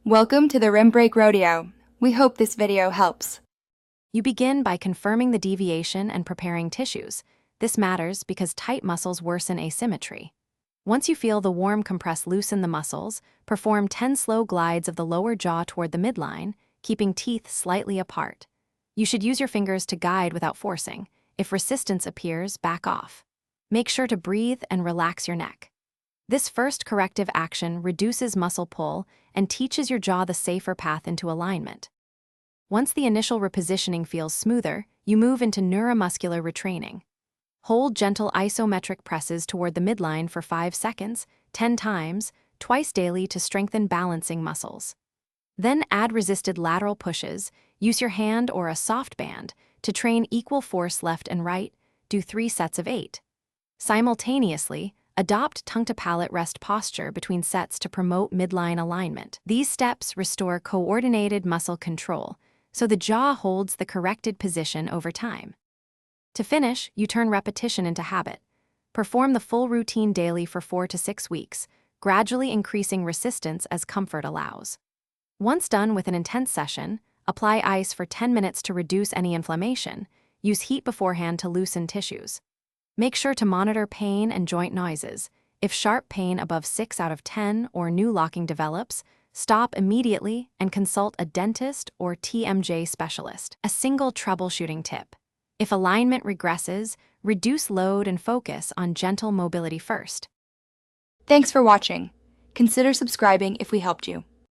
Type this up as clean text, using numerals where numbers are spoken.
Welcome to the Rim Break Rodeo. We hope this video helps. You begin by confirming the deviation and preparing tissues. This matters because tight muscles worsen asymmetry. Once you feel the warm compress loosen the muscles, perform 10 slow glides of the lower jaw toward the midline, keeping teeth slightly apart. You should use your fingers to guide without forcing. If resistance appears, back off. Make sure to breathe and relax your neck. This first corrective action reduces muscle pull and teaches your jaw the safer path into alignment. Once the initial repositioning feels smoother, you move into neuromuscular retraining. Hold gentle isometric presses toward the midline for 5 seconds, 10 times, twice daily to strengthen balancing muscles. Then add resisted lateral pushes. Use your hand or a soft band to train equal force left and right. Do 3 sets of 8. Simultaneously, adopt tongue-to-palate rest posture between sets to promote midline alignment. These steps restore coordinated muscle control, so the jaw holds the corrected position over time. To finish, you turn repetition into habit. Perform the full routine daily for 4 to 6 weeks, gradually increasing resistance as comfort allows. Once done with an intense session, apply ice for 10 minutes to reduce any inflammation. Use heat beforehand to loosen tissues. Make sure to monitor pain and joint noises. If sharp pain above 6 out of 10 or new locking develops, stop immediately and consult a dentist or TMJ specialist. A single troubleshooting tip: if alignment regresses, reduce load and focus on gentle mobility first. Thanks for watching. Consider subscribing if we helped you.